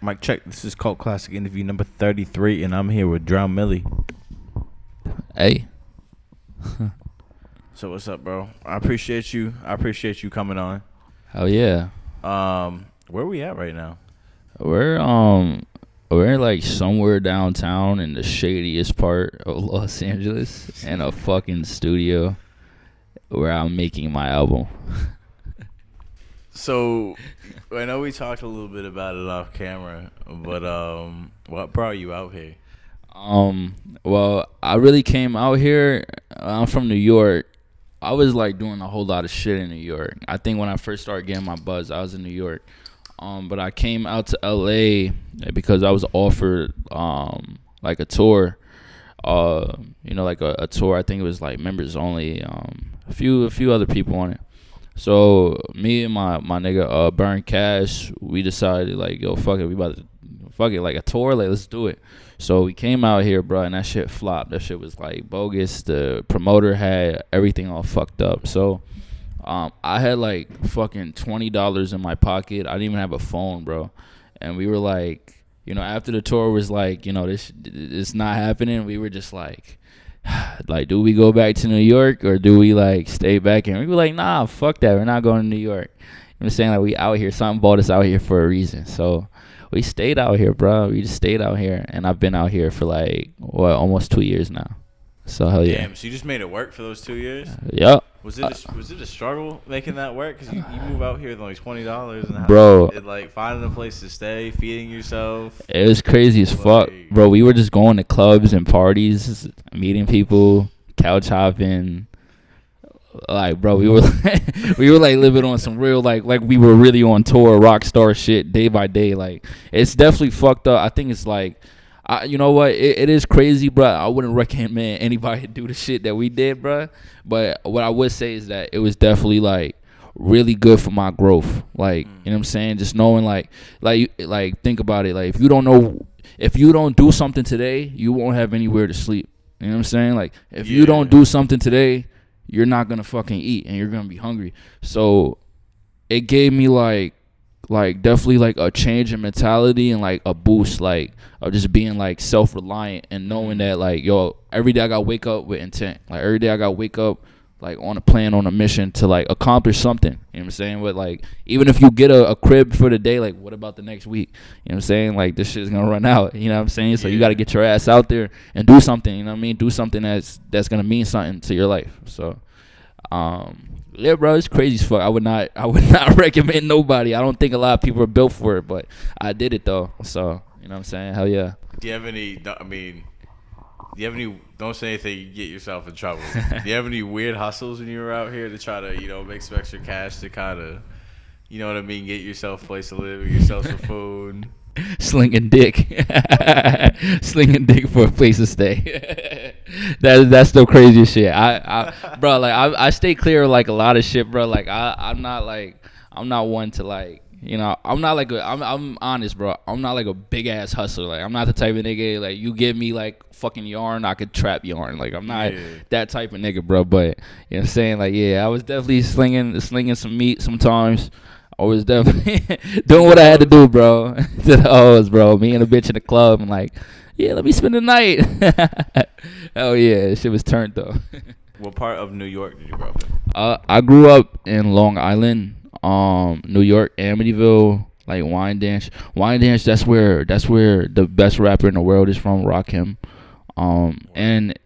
Mic check. This is Cult Classic interview number 33, and I'm here with Drownmili. Hey. So what's up, bro? I appreciate you coming on. Hell yeah. Where we at right now? We're like somewhere downtown in the shadiest part of Los Angeles in a fucking studio where I'm making my album. So I know we talked a little bit about it off camera, but what brought you out here? Well, I really came out here. I'm from New York. I was like doing a whole lot of shit in New York. I think when I first started getting my buzz, I was in New York. But I came out to LA because I was offered like a tour. Like a tour. I think it was like members only. A few other people on it. So me and my nigga Burn Cash, we decided like, yo, fuck it, like a tour, like let's do it. So we came out here, bro, and that shit flopped. That shit was like bogus. The promoter had everything all fucked up. So I had like fucking $20 in my pocket. I didn't even have a phone, bro. And we were like, after the tour was like, this it's not happening. We were just like, do we go back to New York or do we like stay back? And we were like, nah, fuck that. We're not going to New York. I'm saying, like, we out here. Something brought us out here for a reason. So we stayed out here, bro. We just stayed out here. And I've been out here for like, almost 2 years now. So hell yeah. Damn, so you just made it work for those 2 years? Yep. Was it a struggle making that work? Because you move out here with only $20 and bro, like finding a place to stay, feeding yourself. It was crazy as fuck, bro. We were just going to clubs and parties, meeting people, couch hopping. Like, bro, we were like living on some real like we were really on tour, rock star shit, day by day. Like, it's definitely fucked up. I think it's like, you know what? It is crazy, bro. I wouldn't recommend anybody do the shit that we did, bro. But what I would say is that it was definitely like really good for my growth. Like, you know what I'm saying? Just knowing like think about it. Like, if you don't do something today, you won't have anywhere to sleep. You know what I'm saying? Like, if you don't do something today, you're not gonna fucking eat and you're gonna be hungry. So it gave me like definitely like a change in mentality and like a boost, like of just being like self-reliant and knowing that like, yo, every day I gotta wake up with intent. Like, every day I gotta wake up like on a plan, on a mission to like accomplish something. You know what I'm saying? But like, even if you get a crib for the day, like what about the next week? You know what I'm saying? Like, this shit's gonna run out. You know what I'm saying? So you gotta get your ass out there and do something. You know what I mean? Do something that's gonna mean something to your life. So yeah, bro, it's crazy as fuck. I would not recommend nobody. I don't think a lot of people are built for it, but I did it though. So, you know what I'm saying? Hell yeah. Do you have any, don't say anything, you get yourself in trouble. Do you have any weird hustles when you were out here to try to, make some extra cash to kind of, you know what I mean, get yourself a place to live, get yourself some food? Slinging dick for a place to stay. That's the craziest shit. Bro, like I stay clear of like a lot of shit, bro. Like I'm not one to like, I'm not like I'm honest, bro. I'm not like a big ass hustler. Like, I'm not the type of nigga like you give me like fucking yarn, I could trap yarn. Like, I'm not that type of nigga, bro. But you know what I'm saying? Like, yeah, I was definitely slinging some meat sometimes. I was definitely doing what I had to do, bro. To the O's, bro. Me and a bitch in the club and like, yeah, let me spend the night. Hell yeah, shit was turned though. What part of New York did you grow up in? I grew up in Long Island, New York, Amityville, like Wyandanch. Wyandanch, that's where the best rapper in the world is from, Rakim. And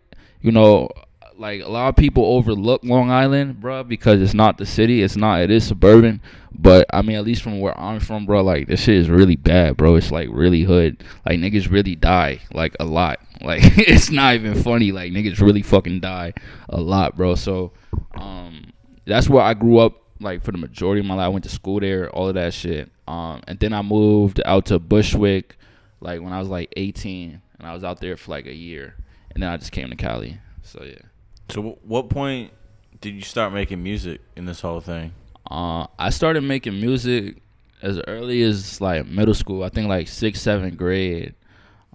like a lot of people overlook Long Island, bro, because it's not the city. It is suburban. But I mean, at least from where I'm from, bro, like this shit is really bad, bro. It's like really hood. Like, niggas really die like a lot. Like, it's not even funny. Like, niggas really fucking die a lot, bro. So that's where I grew up. Like, for the majority of my life, I went to school there, all of that shit. And then I moved out to Bushwick, like when I was like 18, and I was out there for like a year, and then I just came to Cali. So yeah. So what point did you start making music in this whole thing? I started making music as early as like middle school. I think like 6th, 7th grade.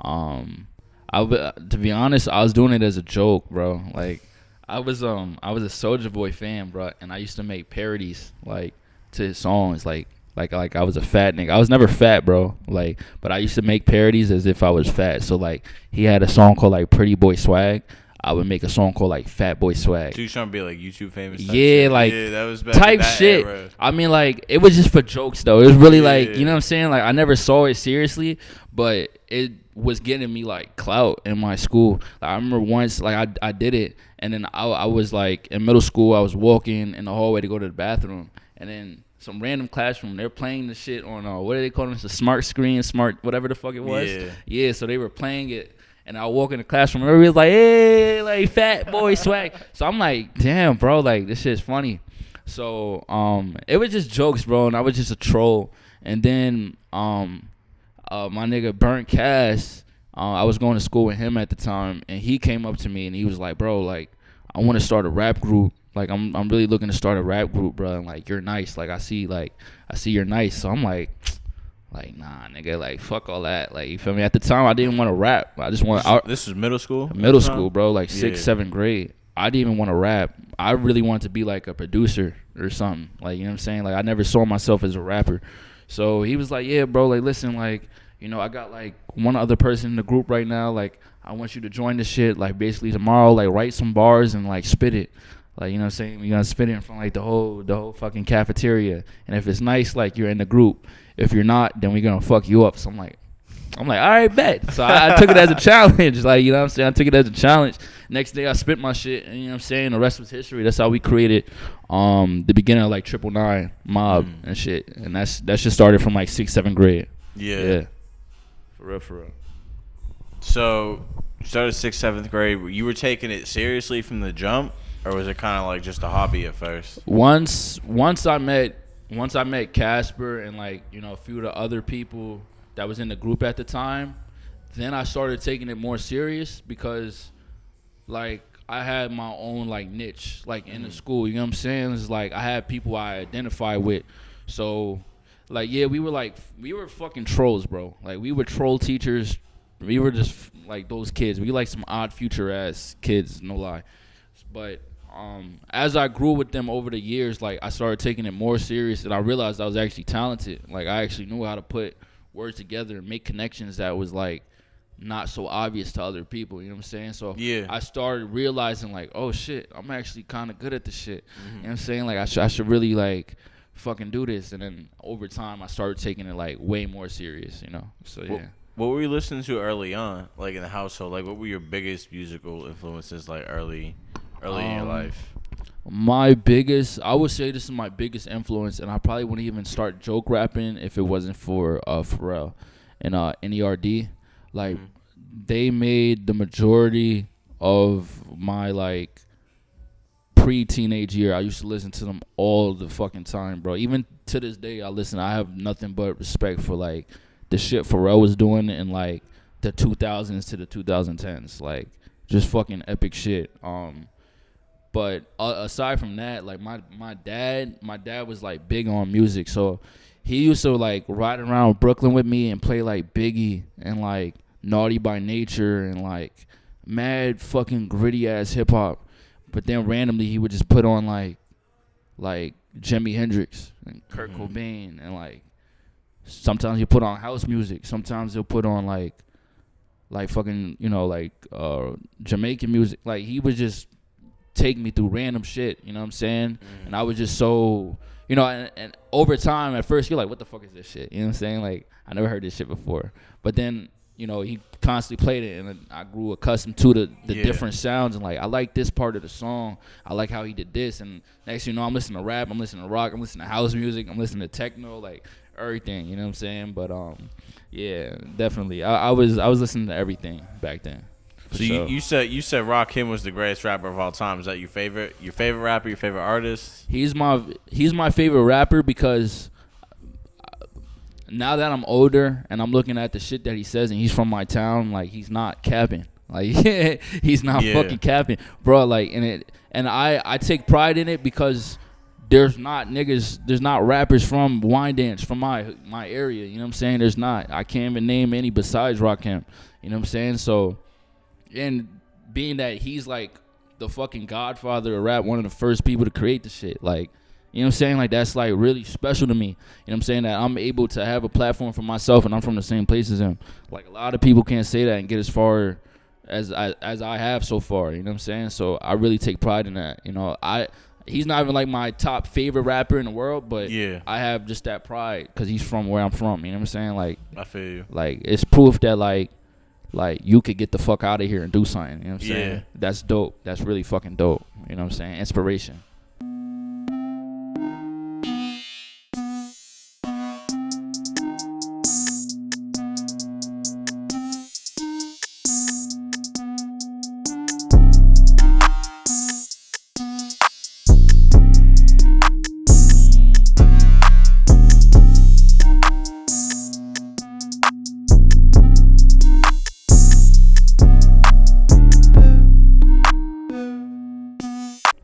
To be honest, I was doing it as a joke, bro. Like, I was a Soulja Boy fan, bro, and I used to make parodies like to his songs, like Like I was a fat nigga. I was never fat, bro. Like, but I used to make parodies as if I was fat. So like, he had a song called like Pretty Boy Swag. I would make a song called like Fat Boy Swag. So you trying to be like YouTube famous? Yeah, shit? like that was back type in that shit. Era. I mean, like it was just for jokes though. It was really like, you know what I'm saying? Like I never saw it seriously, but it was getting me like clout in my school. Like, I remember once like I did it, and then I was like in middle school. I was walking in the hallway to go to the bathroom, and then some random classroom, they're playing the shit on what do they call them? It's a smart screen, smart whatever the fuck it was. Yeah. So they were playing it. And I walk in the classroom, and everybody was like, hey, like, Fat Boy Swag. So I'm like, damn, bro, like, this shit's funny. So it was just jokes, bro, and I was just a troll. And then my nigga Burnt Cass, I was going to school with him at the time, and he came up to me, and he was like, bro, like, I want to start a rap group. Like, I'm really looking to start a rap group, bro. And, like, you're nice. Like, I see you're nice. So I'm like, nah, nigga, like, fuck all that. Like, you feel me? At the time, I didn't want to rap. I just want. This was middle school. Middle school, bro. Like 6th, 7th grade. I didn't even want to rap. I really wanted to be like a producer or something. Like, you know what I'm saying? Like, I never saw myself as a rapper. So he was like, yeah, bro. Like, listen, like, you know, I got like one other person in the group right now. Like, I want you to join this shit. Like, basically tomorrow, like, write some bars and like spit it. Like, you know what I'm saying? You're gonna spit it in front of like the whole fucking cafeteria. And if it's nice, like, you're in the group. If you're not, then we're gonna fuck you up. So I'm like, all right, bet. So I took it as a challenge. Like, you know what I'm saying? I took it as a challenge. Next day I spit my shit, and you know what I'm saying? The rest was history. That's how we created the beginning of like 999 Mob and shit. And that shit started from like 6th, 7th grade. Yeah. For real. So you started 6th, 7th grade. You were taking it seriously from the jump, or was it kind of like just a hobby at first? Once I met Casper and like, you know, a few of the other people that was in the group at the time, then I started taking it more serious because like I had my own like niche like in the school, you know what I'm saying? It's like I had people I identify with. So like, yeah, we were fucking trolls, bro. Like, we were troll teachers. We were just like those kids. We like some Odd Future ass kids, no lie. But as I grew with them over the years, like, I started taking it more serious, and I realized I was actually talented. Like, I actually knew how to put words together and make connections that was like not so obvious to other people, you know what I'm saying? So I started realizing like, oh shit, I'm actually kind of good at this shit. You know what I'm saying? Like, I should really like fucking do this. And then over time I started taking it like way more serious, you know? So yeah. What were you listening to early on, like in the household? Like, what were your biggest musical influences, like early in your life? I would say this is my biggest influence, and I probably wouldn't even start joke rapping if it wasn't for Pharrell and NERD. Like, they made the majority of my like pre-teenage year. I used to listen to them all the fucking time, bro. Even to this day, I have nothing but respect for like the shit Pharrell was doing in like the 2000s to the 2010s. Like, just fucking epic shit. But aside from that, like my dad was like big on music, so he used to like ride around Brooklyn with me and play like Biggie and like Naughty by Nature and like mad fucking gritty ass hip hop. But then randomly he would just put on like Jimi Hendrix and Kurt Cobain, and like sometimes he'll put on house music, sometimes he'll put on like fucking, you know, like Jamaican music. Like, he would just take me through random shit, you know what I'm saying? And I was just so, you know, and over time, at first you're like, what the fuck is this shit? You know what I'm saying? Like, I never heard this shit before. But then, you know, he constantly played it, and I grew accustomed to the different sounds, and like, I like this part of the song, I like how he did this, and next thing you know, I'm listening to rap, I'm listening to rock, I'm listening to house music, I'm listening to techno, like everything, you know what I'm saying? But yeah, definitely, I was listening to everything back then. So you said Rakim was the greatest rapper of all time. Is that your favorite rapper, your favorite artist? He's my favorite rapper because now that I'm older and I'm looking at the shit that he says, and he's from my town, like, he's not capping. Like, he's not fucking capping, bro. Like, and I take pride in it because there's not rappers from Wyandanch, from my area. You know what I'm saying? There's not. I can't even name any besides Rakim. You know what I'm saying? So. And being that he's like the fucking godfather of rap, one of the first people to create the shit, like, you You know what I'm saying? Like, that's, like, really special to me. You know what I'm saying? That I'm able to have a platform for myself, and I'm from the same place as him. Like, a lot of people can't say that and get as far as I have so far. You know what I'm saying? So I really take pride in that. You know, he's not even, like, my top favorite rapper in the world, but I have just that pride because he's from where I'm from. You know what I'm saying? Like, I feel you. Like, it's proof that, like you could get the fuck out of here and do something. You know what I'm saying? That's dope. That's really fucking dope. You know what I'm saying? Inspiration.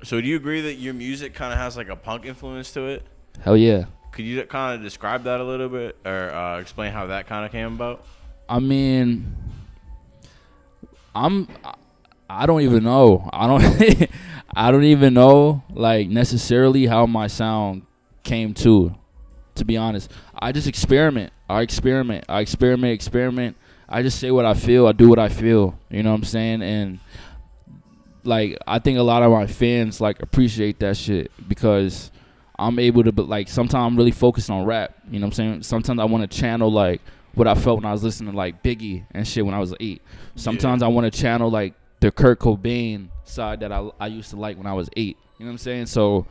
So do you agree that your music kind of has like a punk influence to it? Hell yeah. Could you kind of describe that a little bit, or explain how that kind of came about? I mean, I don't even know. I don't even know, like, necessarily how my sound came to be honest. I just experiment. I experiment. I just say what I feel. I do what I feel. You know what I'm saying? And, like, I think a lot of my fans, like, appreciate that shit because I'm able to, like, sometimes I'm really focused on rap. You know what I'm saying? Sometimes I want to channel, like, what I felt when I was listening to, like, Biggie and shit when I was 8. Sometimes I want to channel, like, the Kurt Cobain side that I used to like when I was 8. You know what I'm saying? So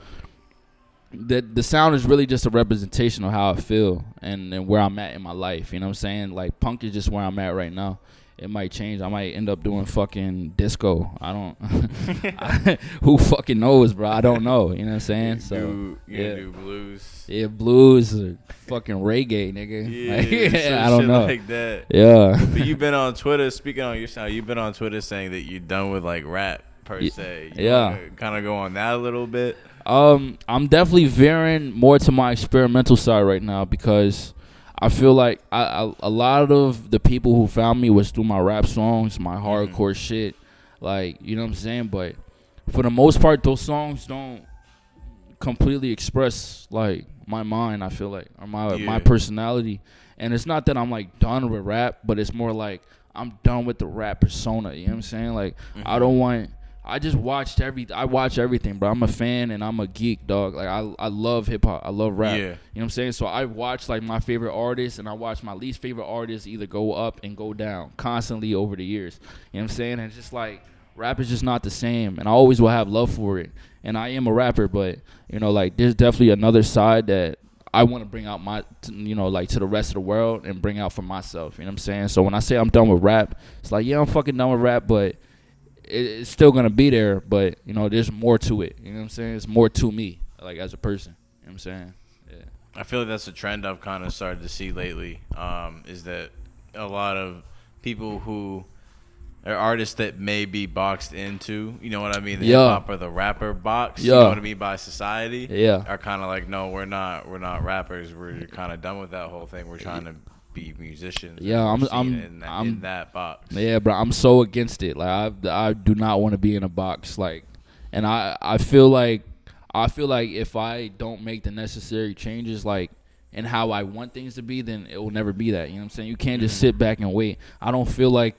the sound is really just a representation of how I feel and where I'm at in my life. You know what I'm saying? Like, punk is just where I'm at right now. It might change. I might end up doing fucking disco. I don't. Who fucking knows, bro? I don't know. You know what I'm saying? You do blues. Yeah, blues or fucking reggae, nigga. Yeah, I don't know. Like that. Yeah. But you've been on Twitter, speaking on your sound, you've been on Twitter saying that you're done with, like, rap per se. You kind of go on that a little bit. I'm definitely veering more to my experimental side right now because I feel like a lot of the people who found me was through my rap songs, my hardcore shit. Like, you know what I'm saying? But for the most part, those songs don't completely express, like, my mind, I feel like, or my personality. And it's not that I'm, like, done with rap, but it's more like I'm done with the rap persona. You know what I'm saying? Like, I just watch everything, bro. I'm a fan and I'm a geek, dog. Like, I love hip hop. I love rap. You know what I'm saying? So I watch, like, my favorite artists and I watch my least favorite artists either go up and go down constantly over the years. You know what I'm saying? And it's just like, rap is just not the same, and I always will have love for it. And I am a rapper, but, you know, like, there's definitely another side that I want to bring out like, to the rest of the world and bring out for myself. You know what I'm saying? So when I say I'm done with rap, it's like, yeah, I'm fucking done with rap, but it's still going to be there. But, you know, there's more to it. You know what I'm saying? It's more to me, like, as a person. You know what I'm saying? Yeah. I feel like that's a trend I've kind of started to see lately, is that a lot of people who are artists that may be boxed into, you know what I mean, the hip-hop or the rapper box, you know what I mean, by society, are kind of like, no, we're not rappers. We're kind of done with that whole thing. We're trying to be musicians. Yeah, I'm in that box. Yeah, bro, I'm so against it. Like, I do not want to be in a box. Like, and I feel like if I don't make the necessary changes, like, in how I want things to be, then it will never be that. You know what I'm saying? You can't just sit back and wait. I don't feel like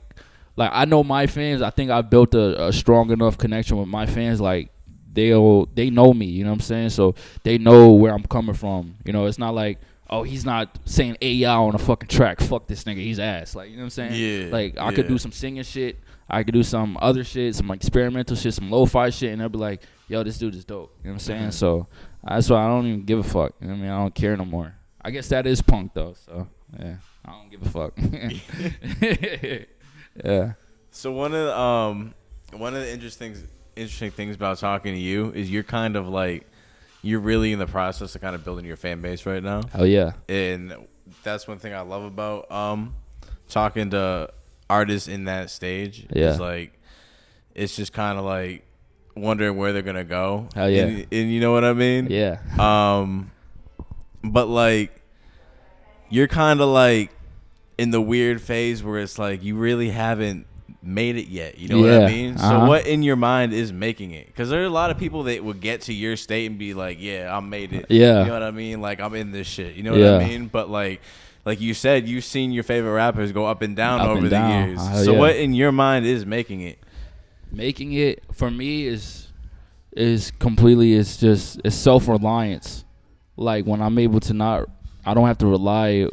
I know my fans. I think I've built a strong enough connection with my fans. Like, they know me. You know what I'm saying? So they know where I'm coming from. You know, it's not like, oh, he's not saying y'all on a fucking track. Fuck this nigga. He's ass. Like, you know what I'm saying? Yeah. Like, I could do some singing shit. I could do some other shit, some experimental shit, some lo-fi shit, and they'll be like, yo, this dude is dope. You know what I'm saying? So that's why I don't even give a fuck. You know what I mean? I don't care no more. I guess that is punk, though. So, yeah, I don't give a fuck. Yeah. So one of the interesting things about talking to you is you're kind of like, you're really in the process of kind of building your fan base right now. Hell yeah. And that's one thing I love about talking to artists in that stage. Yeah. Is like, it's just kind of like wondering where they're gonna go. Hell yeah. And you know what I mean? Yeah. But like, you're kind of like in the weird phase where it's like you really haven't made it yet. You know what I mean? So what in your mind is making it? Because there are a lot of people that would get to your state and be like, yeah, I made it. Yeah. You know what I mean? Like, I'm in this shit. You know what I mean? But like you said, you've seen your favorite rappers go up and down over the years. So what in your mind is making it? Making it for me is completely, it's self-reliance. Like when I'm able to I don't have to rely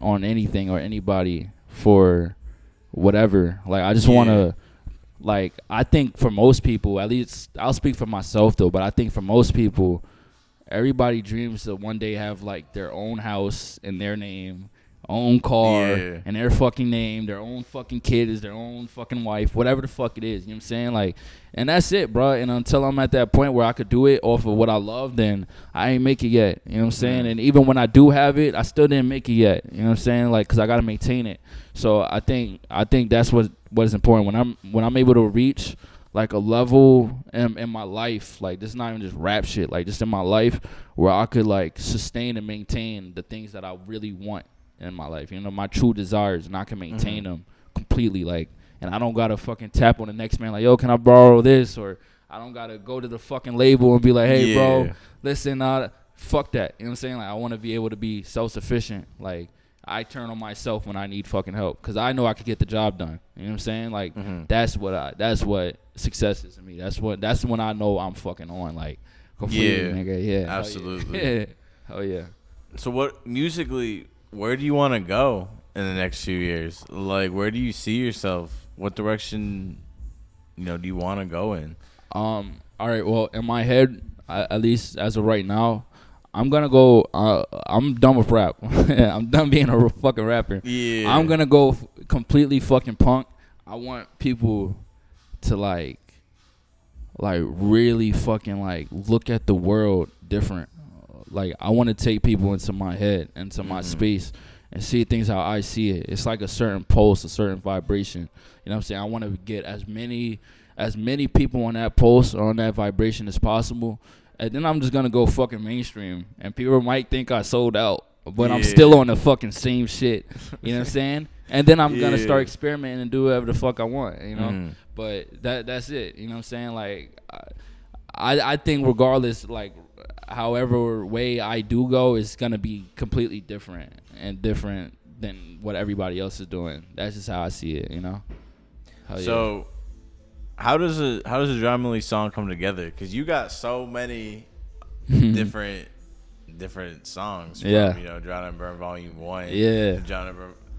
on anything or anybody for whatever. Like I just want to, like, I think for most people, at least I'll speak for myself though, but I think for most people, everybody dreams to one day have like their own house in their name, own car in their fucking name, their own fucking kid is their own fucking wife, whatever the fuck it is. You know what I'm saying? Like, and that's it, bro. And until I'm at that point where I could do it off of what I love, then I ain't make it yet. You know what I'm saying? And even when I do have it, I still didn't make it yet. You know what I'm saying? Like, cause I gotta maintain it. So I think that's what is important when I'm able to reach like a level in my life, like this is not even just rap shit, like just in my life where I could like sustain and maintain the things that I really want in my life, you know, my true desires, and I can maintain them completely, like, and I don't gotta fucking tap on the next man like, yo, can I borrow this? Or I don't gotta go to the fucking label and be like, hey, bro, listen, fuck that. You know what I'm saying? Like, I want to be able to be self-sufficient. Like, I turn on myself when I need fucking help because I know I could get the job done. You know what I'm saying? Like, that's what success is to me. That's when I know I'm fucking on. Like, completely, nigga. Yeah, absolutely. Oh yeah. So what musically? Where do you want to go in the next few years? Like, where do you see yourself? What direction, do you want to go in? All right. Well, in my head, at least as of right now, I'm gonna go. I'm done with rap. I'm done being a fucking rapper. Yeah. I'm gonna go completely fucking punk. I want people to like really fucking like look at the world different. Like, I want to take people into my head, into my space, and see things how I see it. It's like a certain pulse, a certain vibration. You know what I'm saying? I want to get as many people on that pulse or on that vibration as possible. And then I'm just going to go fucking mainstream. And people might think I sold out, but I'm still on the fucking same shit. You know what I'm saying? And then I'm going to start experimenting and do whatever the fuck I want, you know? But that's it. You know what I'm saying? Like, I think regardless, like, however way I do go is going to be completely different than what everybody else is doing. That's just how I see it, you know? So how does a Drownmili song come together? Because you got so many different songs from, Drown and Burn Volume 1. Yeah.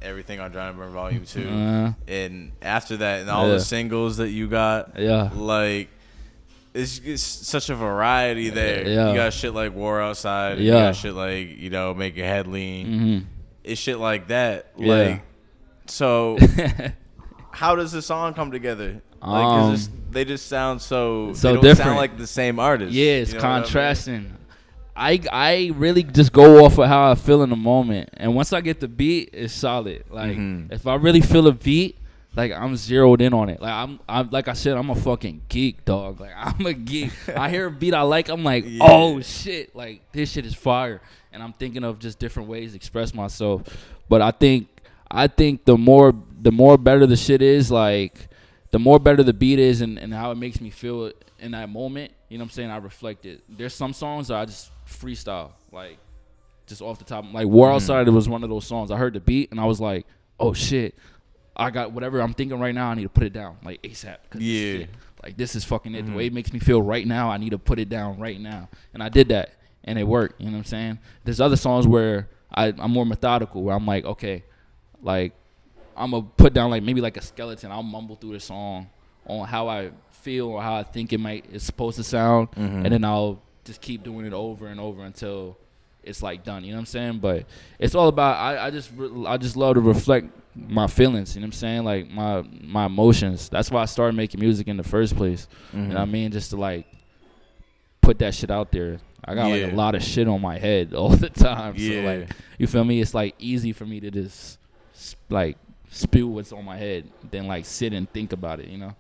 Everything on Drown and Burn Volume 2. And after that, and all the singles that you got. Yeah. Like, it's such a variety there. You got shit like War Outside. You got shit like, Make Your Head Lean. It's shit like that. Like, so how does the song come together? Like, 'cause they just sound so they don't different. Sound like the same artist. Yeah, it's contrasting. I really just go off of how I feel in the moment, and once I get the beat, it's solid. Like, if I really feel a beat, like, I'm zeroed in on it. Like, I'm like I said, I'm a fucking geek, dog. Like, I'm a geek. I hear a beat I like, I'm like, oh shit, like, this shit is fire. And I'm thinking of just different ways to express myself. But I think the more better the shit is, like, the more better the beat is and how it makes me feel in that moment. You know what I'm saying? I reflect it. There's some songs that I just freestyle, like, just off the top. Like, War Outside, it was one of those songs. I heard the beat and I was like, oh shit, I got whatever I'm thinking right now, I need to put it down, like, ASAP. This is fucking it. The way it makes me feel right now, I need to put it down right now. And I did that, and it worked. You know what I'm saying? There's other songs where I'm more methodical, where I'm like, okay, like, I'm going to put down, like, maybe like a skeleton. I'll mumble through the song on how I feel or how I think it's supposed to sound, and then I'll just keep doing it over and over until it's, like, done. You know what I'm saying? But it's all about, I just love to reflect my feelings, you know what I'm saying? Like, my emotions. That's why I started making music in the first place. You know what I mean? Just to, like, put that shit out there. I got like a lot of shit on my head all the time. So, like, you feel me? It's, like, easy for me to just, like, spew what's on my head than, like, sit and think about it, you know?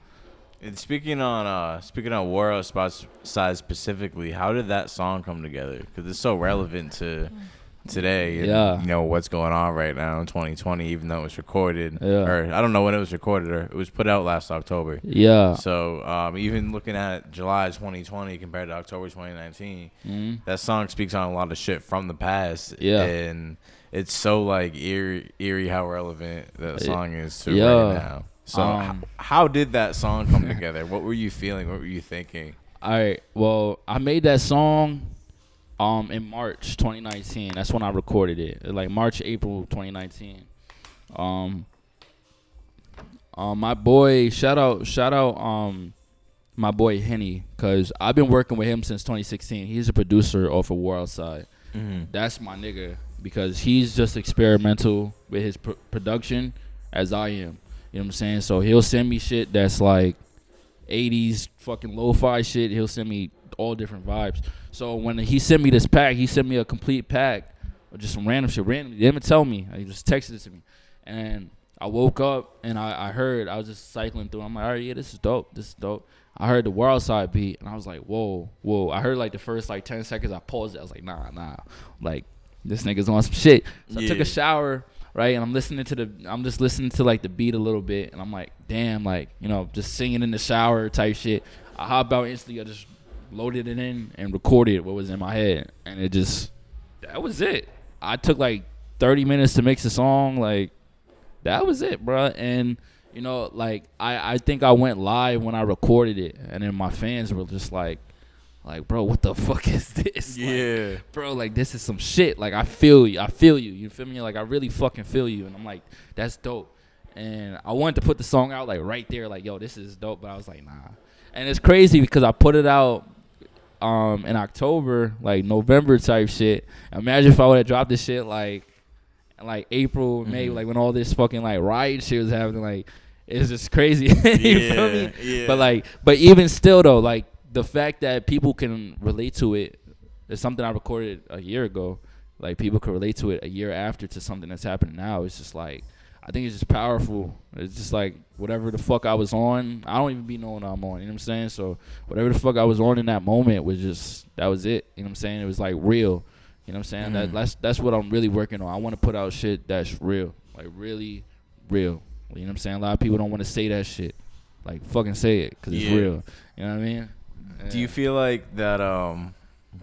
And speaking on War Outside specifically, how did that song come together? Because it's so relevant to today. And, you know what's going on right now in 2020, even though it was recorded. Or I don't know when it was recorded, or it was put out last October. So even looking at July 2020 compared to October 2019, that song speaks on a lot of shit from the past. And it's so like eerie how relevant that song is to right now. So how did that song come together? What were you feeling? What were you thinking? All right. Well, I made that song in March 2019. That's when I recorded it. Like March, April 2019. My boy, shout out my boy Henny, cause I've been working with him since 2016. He's a producer off of War Outside. That's my nigga, because he's just experimental with his production as I am. You know what I'm saying? So he'll send me shit that's like 80s fucking lo-fi shit. He'll send me all different vibes. So when he sent me this pack, he sent me a complete pack of just some random shit. Randomly, he didn't even tell me. He just texted it to me. And I woke up and I heard, I was just cycling through. I'm like, all right, yeah, this is dope. I heard the World Side beat, and I was like, whoa. I heard like the first like 10 seconds. I paused it. I was like, nah. Like, this nigga's on some shit. So I took a shower. Right, and I'm just listening to like the beat a little bit, and I'm like, damn, like, you know, just singing in the shower type shit. I hop out instantly. I just loaded it in and recorded what was in my head, and that was it. I took like 30 minutes to mix the song, like that was it, bro. And you know, like I think I went live when I recorded it, and then my fans were just like, bro, what the fuck is this? Yeah. Like, bro, like, this is some shit. Like, I feel you. You feel me? Like, I really fucking feel you. And I'm like, that's dope. And I wanted to put the song out, like, right there. Like, yo, this is dope. But I was like, nah. And it's crazy because I put it out in October, like, November type shit. Imagine if I would have dropped this shit, like April, May, like, when all this fucking, like, riot shit was happening. Like, it's just crazy. You feel me? Yeah. But even still, though, like, the fact that people can relate to it is something I recorded a year ago. Like, people can relate to it a year after to something that's happening now. It's just like, I think it's just powerful. It's just like whatever the fuck I was on, I don't even be knowing I'm on. You know what I'm saying? So whatever the fuck I was on in that moment was just, that was it. You know what I'm saying? It was like real. You know what I'm saying? That's what I'm really working on. I want to put out shit that's real. Like, really real. You know what I'm saying? A lot of people don't want to say that shit. Like, fucking say it, because it's real. You know what I mean? Do you feel like that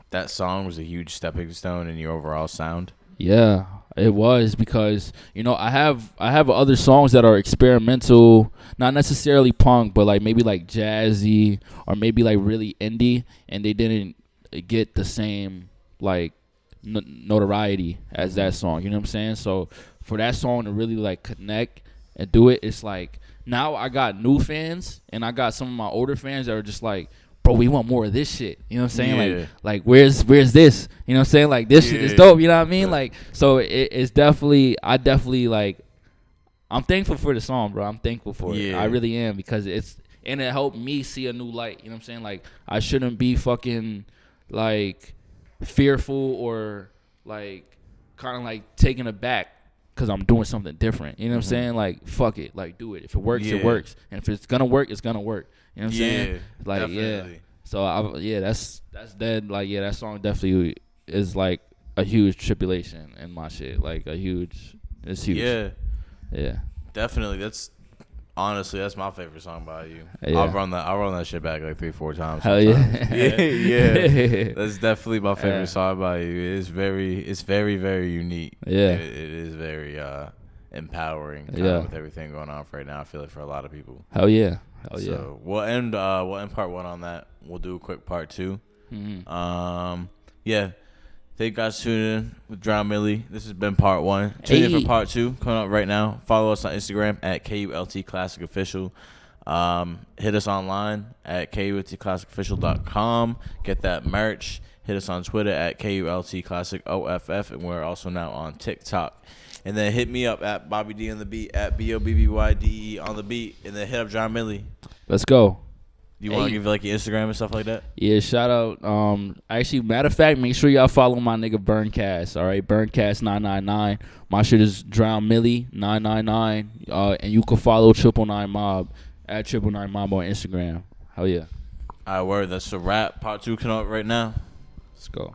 that song was a huge stepping stone in your overall sound? Yeah, it was, because you know I have other songs that are experimental, not necessarily punk, but like maybe like jazzy or maybe like really indie, and they didn't get the same like notoriety as that song. You know what I'm saying? So for that song to really like connect and do it, it's like now I got new fans and I got some of my older fans that are just like, bro, we want more of this shit. You know what I'm saying? Yeah. Like where's this? You know what I'm saying? Like, this shit is dope. You know what I mean? Like, so it's definitely, like, I'm thankful for the song, bro. I'm thankful for it. I really am, because it helped me see a new light. You know what I'm saying? Like, I shouldn't be fucking like fearful or like kind of like taken aback because I'm doing something different. You know what I'm saying? Like, fuck it. Like, do it. If it works, it works. And if it's gonna work, it's gonna work. You know what I'm saying? Like, definitely. So that's dead. Like, that song definitely is like a huge tribulation in my shit. Like, it's huge. Yeah. Definitely. Honestly, that's my favorite song by you. Yeah. I'll run that shit back like 3-4 times. Hell yeah. Yeah. That's definitely my favorite song by you. It's very, very unique. Yeah. It is very empowering with everything going on right now. I feel like for a lot of people. Hell yeah. So we'll end part 1 on that. We'll do a quick part 2. Thank you guys for tuning in with Drownmili. This has been part 1. Tune in for part 2 coming up right now. Follow us on Instagram at kultclassicofficial. Hit us online at kultclassicofficial.com. Get that merch. Hit us on Twitter at kultclassicoff, and we're also now on TikTok. And then hit me up at Bobby Dee on the beat, at BOBBYDE on the beat, and then hit up Drownmili. Let's go. You want to give like your Instagram and stuff like that? Yeah, shout out. Actually, matter of fact, make sure y'all follow my nigga Burncast. All right, Burncast 999. My shit is Drownmili 999. And you can follow 999 Mob at 999 Mob on Instagram. Hell yeah. All right, word. That's a wrap. Part 2 coming up right now. Let's go.